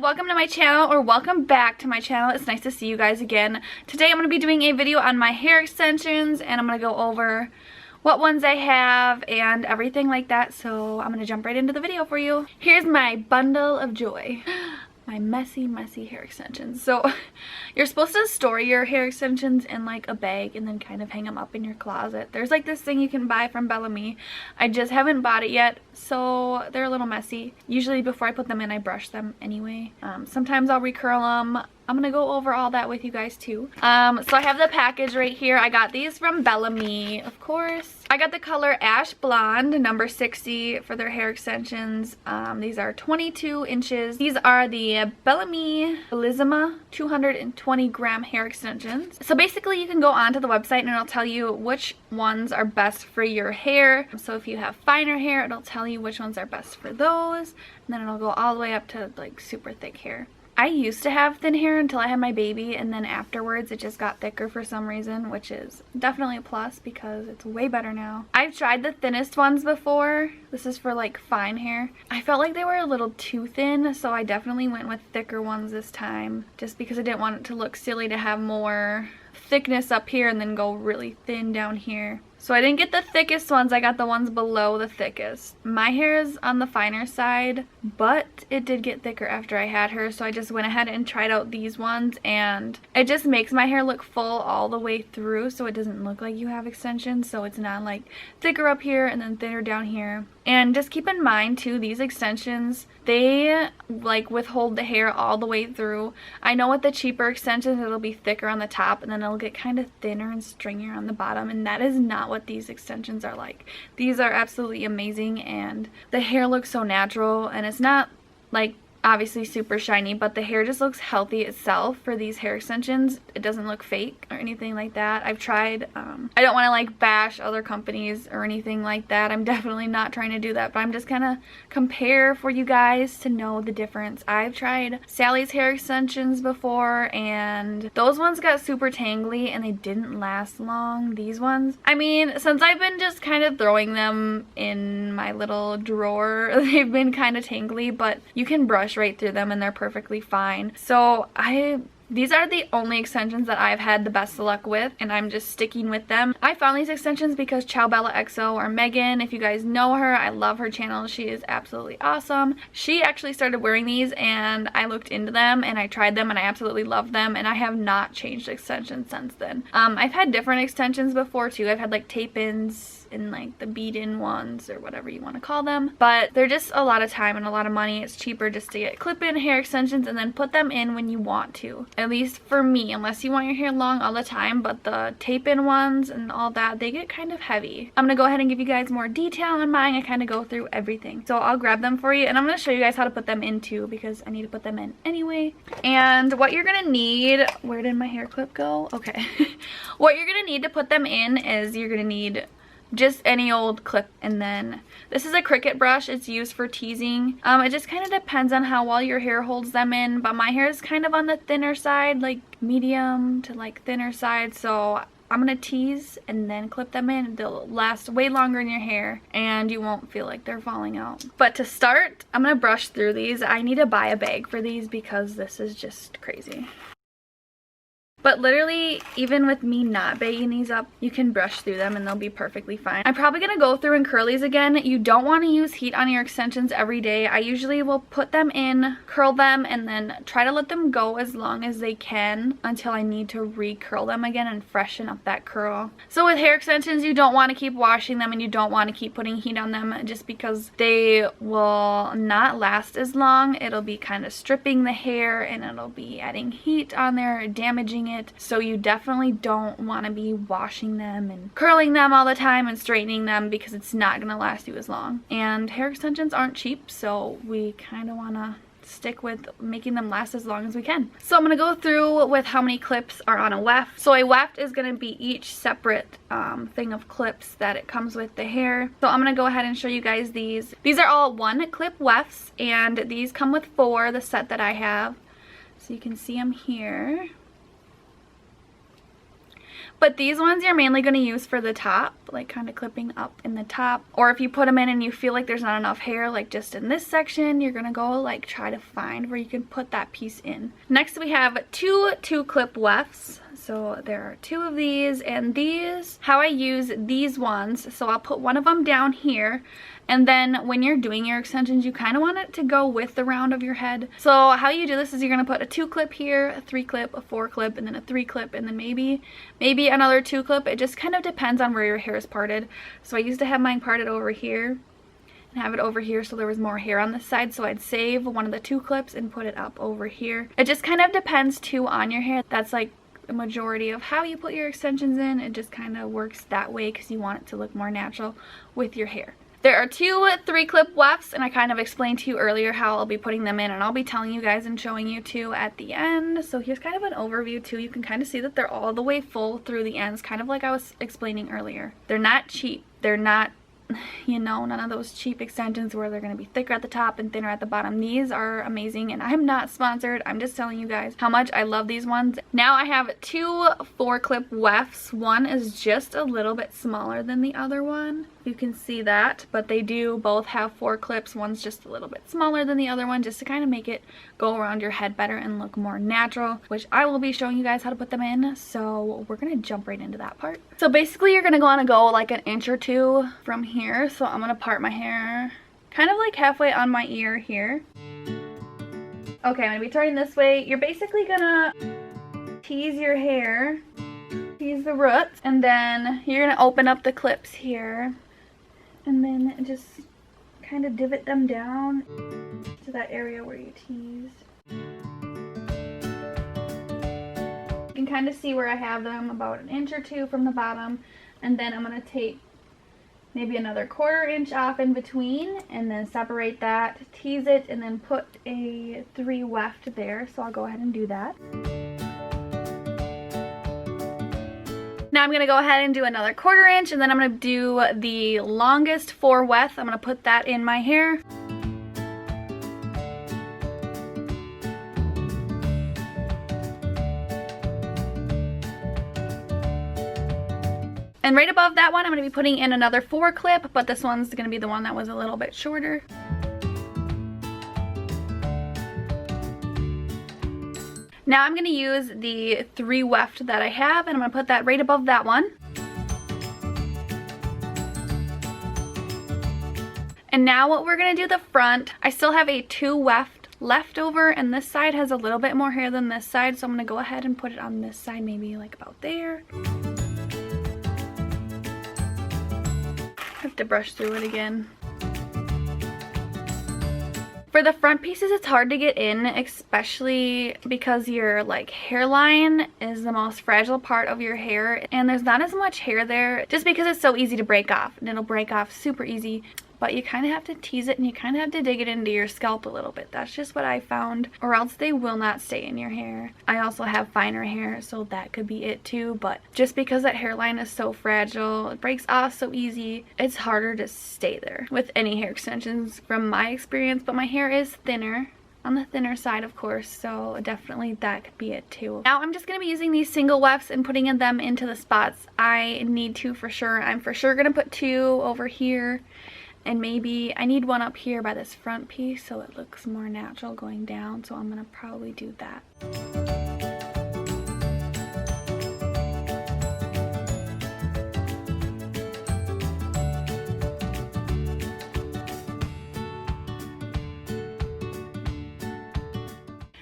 welcome to my channel, or welcome back to my channel. It's nice to see you guys again. Today I'm going to be doing a video on my hair extensions, and I'm going to go over what ones I have and everything like that. So I'm going to jump right into the video for you. Here's my bundle of joy. My messy hair extensions. So you're supposed to store your hair extensions in like a bag and then kind of hang them up in your closet. There's like this thing you can buy from Bellamy. I just haven't bought it yet, so they're a little messy. Usually before I put them in, I brush them anyway. Sometimes I'll recurl them. I'm gonna go over all that with you guys too. So I have the package right here. I got these from Bellamy, of course. I got the color Ash Blonde, number 60 for their hair extensions. These are 22 inches. These are the Bellamy Bellissima 220 gram hair extensions. So basically you can go onto the website and it'll tell you which ones are best for your hair. So if you have finer hair, it'll tell you which ones are best for those. And then it'll go all the way up to like super thick hair. I used to have thin hair until I had my baby, and then afterwards it just got thicker for some reason, which is definitely a plus because it's way better now. I've tried the thinnest ones before. This is for like fine hair. I felt like they were a little too thin, so I definitely went with thicker ones this time just because I didn't want it to look silly to have more thickness up here and then go really thin down here. So I didn't get the thickest ones, I got the ones below the thickest. My hair is on the finer side, but it did get thicker after I had her, so I just went ahead and tried out these ones, and it just makes my hair look full all the way through, so it doesn't look like you have extensions, so it's not like thicker up here and then thinner down here. And just keep in mind too, these extensions, they like withhold the hair all the way through. I know with the cheaper extensions it'll be thicker on the top and then it'll get kind of thinner and stringier on the bottom, and that is not what these extensions are like. These are absolutely amazing, and the hair looks so natural, and it's not like obviously super shiny, but the hair just looks healthy itself for these hair extensions. It doesn't look fake or anything like that. I've tried, I don't want to like bash other companies or anything like that. I'm definitely not trying to do that, but I'm just kind of compare for you guys to know the difference. I've tried Sally's hair extensions before, and those ones got super tangly and they didn't last long. These ones, I mean, since I've been just kind of throwing them in my little drawer, they've been kind of tangly, but you can brush right through them and they're perfectly fine. So these are the only extensions that I've had the best luck with, and I'm just sticking with them. I found these extensions because Ciao Bella XO, or Megan, if you guys know her, I love her channel. She is absolutely awesome. She actually started wearing these and I looked into them and I tried them and I absolutely loved them, and I have not changed extensions since then. I've had different extensions before too. I've had like tape-ins and like the bead-in ones or whatever you want to call them, but they're just a lot of time and a lot of money. It's cheaper just to get clip-in hair extensions and then put them in when you want to, at least for me, unless you want your hair long all the time. But the tape-in ones and all that, they get kind of heavy. I'm gonna go ahead and give you guys more detail on mine. I kind of go through everything, so I'll grab them for you and I'm gonna show you guys how to put them in too, because I need to put them in anyway. And what you're gonna need, where did my hair clip go? Okay. What you're gonna need to put them in is you're gonna need just any old clip, and then this is a Cricut brush. It's used for teasing. It just kind of depends on how well your hair holds them in, but my hair is kind of on the thinner side, like medium to like thinner side, so I'm gonna tease and then clip them in. They'll last way longer in your hair and you won't feel like they're falling out. But to start, I'm gonna brush through these. I need to buy a bag for these because this is just crazy. But literally, even with me not bagging these up, you can brush through them and they'll be perfectly fine. I'm probably going to go through and curl these again. You don't want to use heat on your extensions every day. I usually will put them in, curl them, and then try to let them go as long as they can until I need to re-curl them again and freshen up that curl. So with hair extensions, you don't want to keep washing them and you don't want to keep putting heat on them just because they will not last as long. It'll be kind of stripping the hair and it'll be adding heat on there, damaging it. So you definitely don't want to be washing them and curling them all the time and straightening them because it's not going to last you as long. And hair extensions aren't cheap, so we kind of want to stick with making them last as long as we can. So I'm going to go through with how many clips are on a weft. So a weft is going to be each separate thing of clips that it comes with the hair. So I'm going to go ahead and show you guys these. These are all 1 clip wefts, and these come with 4, the set that I have. So you can see them here. But these ones you're mainly going to use for the top, like kind of clipping up in the top. Or if you put them in and you feel like there's not enough hair, like just in this section, you're going to go like try to find where you can put that piece in. Next we have two clip wefts. So there are 2 of these, and these, how I use these ones, so I'll put one of them down here, and then when you're doing your extensions, you kind of want it to go with the round of your head. So how you do this is you're going to put a 2 clip here, a 3 clip, a 4 clip, and then a 3 clip, and then maybe another 2 clip. It just kind of depends on where your hair is parted. So I used to have mine parted over here and have it over here so there was more hair on this side, so I'd save one of the 2 clips and put it up over here. It just kind of depends too on your hair. That's like a majority of how you put your extensions in. It just kind of works that way because you want it to look more natural with your hair. There are 2 3-clip wefts, and I kind of explained to you earlier how I'll be putting them in, and I'll be telling you guys and showing you too at the end. So here's kind of an overview too. You can kind of see that they're all the way full through the ends, kind of like I was explaining earlier. They're not cheap. They're not, you know, none of those cheap extensions where they're going to be thicker at the top and thinner at the bottom. These are amazing, and I'm not sponsored. I'm just telling you guys how much I love these ones. Now I have 2 4-clip wefts. One is just a little bit smaller than the other one. You can see that, but they do both have 4 clips. One's just a little bit smaller than the other one, just to kind of make it go around your head better and look more natural, which I will be showing you guys how to put them in. So we're gonna jump right into that part. So basically you're gonna want to go like an inch or 2 from here. So I'm gonna part my hair kind of like halfway on my ear here. Okay, I'm gonna be turning this way. You're basically gonna tease your hair, tease the roots, and then you're gonna open up the clips here, and then just kind of divot them down to that area where you teased. You can kind of see where I have them, about an inch or 2 from the bottom, and then I'm going to take maybe another 1/4 inch off in between, and then separate that, tease it, and then put a 3 weft there. So I'll go ahead and do that. Now I'm going to go ahead and do another 1/4 inch, and then I'm going to do the longest 4 weft. I'm going to put that in my hair. And right above that one, I'm going to be putting in another 4 clip, but this one's going to be the one that was a little bit shorter. Now I'm going to use the 3 weft that I have, and I'm going to put that right above that one. And now what we're going to do the front, I still have a 2 weft left over, and this side has a little bit more hair than this side, so I'm going to go ahead and put it on this side, maybe like about there. I have to brush through it again. For the front pieces, it's hard to get in, especially because your like hairline is the most fragile part of your hair, and there's not as much hair there just because it's so easy to break off, and it'll break off super easy. But you kind of have to tease it, and you kind of have to dig it into your scalp a little bit. That's just what I found, or else they will not stay in your hair. I also have finer hair, so that could be it too. But just because that hairline is so fragile, it breaks off so easy, it's harder to stay there with any hair extensions from my experience. But my hair is thinner, on the thinner side of course, so definitely that could be it too. Now I'm just going to be using these single wefts and putting them into the spots I need to for sure. I'm for sure going to put 2 over here, and maybe I need 1 up here by this front piece so it looks more natural going down, so I'm going to probably do that.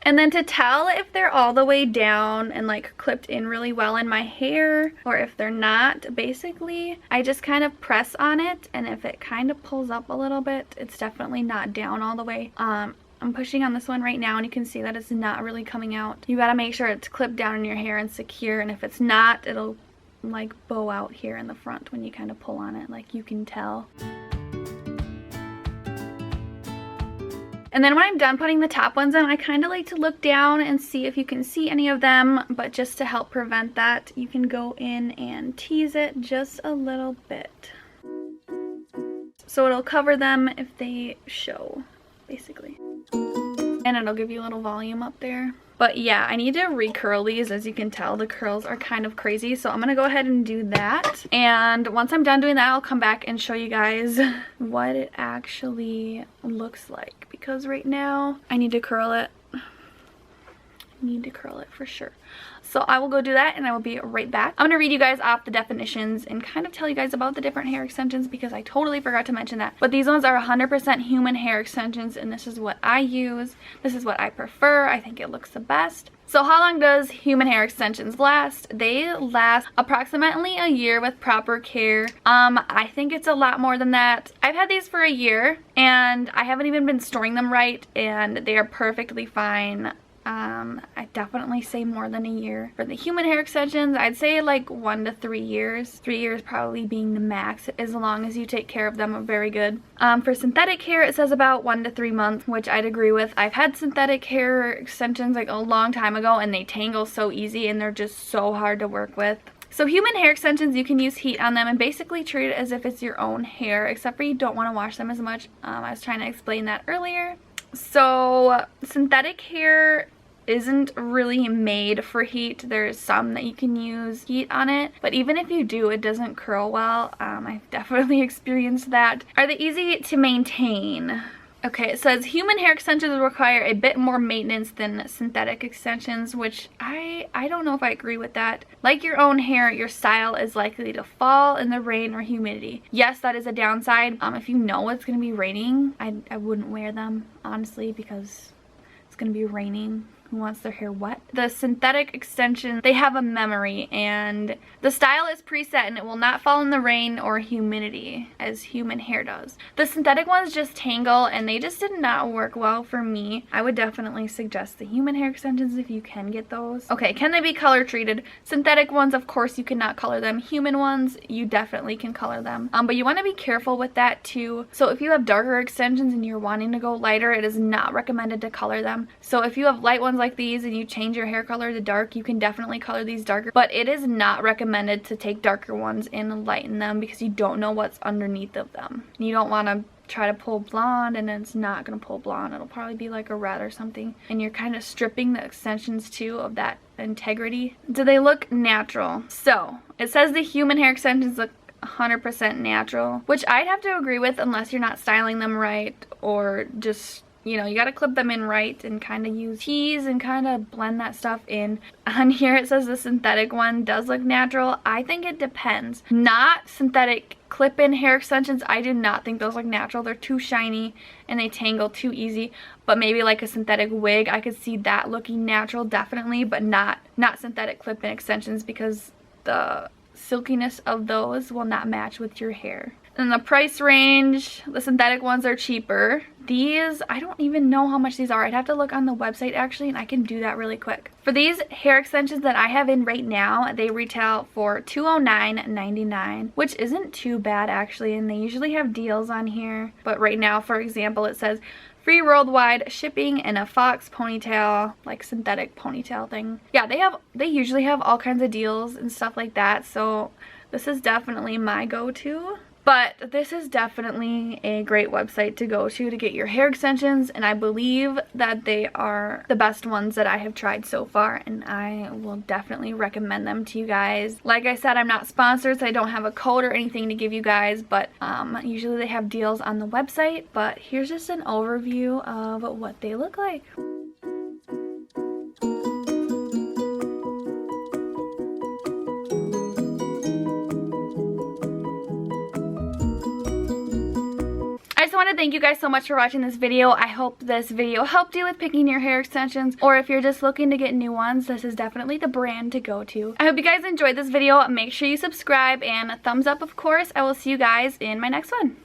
And then to tell if they're all the way down and like clipped in really well in my hair, or if they're not, basically I just kind of press on it, and if it kind of pulls up a little bit, it's definitely not down all the way. I'm pushing on this one right now, and you can see that it's not really coming out. You gotta make sure it's clipped down in your hair and secure, and if it's not, it'll like bow out here in the front when you kind of pull on it, like you can tell. And then when I'm done putting the top ones in, I kind of like to look down and see if you can see any of them, but just to help prevent that, you can go in and tease it just a little bit. So it'll cover them if they show, basically. And it'll give you a little volume up there. But yeah, I need to recurl these. As you can tell, the curls are kind of crazy. So I'm gonna go ahead and do that. And once I'm done doing that, I'll come back and show you guys what it actually looks like. Because right now, I need to curl it. For sure. So I will go do that and I will be right back. I'm going to read you guys off the definitions and kind of tell you guys about the different hair extensions because I totally forgot to mention that. But these ones are 100% human hair extensions and this is what I use. This is what I prefer. I think it looks the best. So how long does human hair extensions last? They last approximately a year with proper care. I think it's a lot more than that. I've had these for a year and I haven't even been storing them right and they are perfectly fine. I definitely say more than a year. For the human hair extensions, I'd say like 1 to 3 years. 3 years probably being the max, as long as you take care of them very good. For synthetic hair, it says about 1 to 3 months, which I'd agree with. I've had synthetic hair extensions like a long time ago and they tangle so easy and they're just so hard to work with. So human hair extensions, you can use heat on them and basically treat it as if it's your own hair, except for you don't want to wash them as much. I was trying to explain that earlier. So synthetic hair isn't really made for heat. There's some that you can use heat on it, but even if you do, it doesn't curl well. I've definitely experienced that. Are they easy to maintain? Okay, it says human hair extensions require a bit more maintenance than synthetic extensions, which I don't know if I agree with that. Like your own hair, your style is likely to fall in the rain or humidity. Yes, that is a downside. If you know it's going to be raining, I wouldn't wear them, honestly, because it's going to be raining. Who wants their hair wet? The synthetic extension, they have a memory and the style is preset and it will not fall in the rain or humidity as human hair does. The synthetic ones just tangle and they just did not work well for me. I would definitely suggest the human hair extensions if you can get those. Okay, can they be color treated? Synthetic ones, of course, you cannot color them. Human ones, you definitely can color them. But you want to be careful with that too. So if you have darker extensions and you're wanting to go lighter, it is not recommended to color them. So if you have light ones like these and you change your hair color to dark, you can definitely color these darker, but it is not recommended to take darker ones and lighten them because you don't know what's underneath of them. You don't want to try to pull blonde and then it's not going to pull blonde. It'll probably be like a red or something, and you're kind of stripping the extensions too of that integrity. Do they look natural? So it says the human hair extensions look 100% natural, which I'd have to agree with unless you're not styling them right or just, you know, you got to clip them in right and kind of use tease and kind of blend that stuff in. On here it says the synthetic one does look natural. I think it depends. Not synthetic clip-in hair extensions. I do not think those look natural. They're too shiny and they tangle too easy. But maybe like a synthetic wig, I could see that looking natural definitely, but not synthetic clip-in extensions because the silkiness of those will not match with your hair. And the price range, the synthetic ones are cheaper. These, I don't even know how much these are. I'd have to look on the website actually, and I can do that really quick. For these hair extensions that I have in right now, they retail for $209.99, which isn't too bad actually, and they usually have deals on here. But right now, for example, it says free worldwide shipping and a fox ponytail, like synthetic ponytail thing. Yeah, they usually have all kinds of deals and stuff like that, so this is definitely my go-to. But this is definitely a great website to go to get your hair extensions, and I believe that they are the best ones that I have tried so far, and I will definitely recommend them to you guys. Like I said, I'm not sponsored, so I don't have a code or anything to give you guys, but usually they have deals on the website. But here's just an overview of what they look like. I just want to thank you guys so much for watching this video. I hope this video helped you with picking your hair extensions, or if you're just looking to get new ones, this is definitely the brand to go to. I hope you guys enjoyed this video. Make sure you subscribe and a thumbs up, of course. I will see you guys in my next one.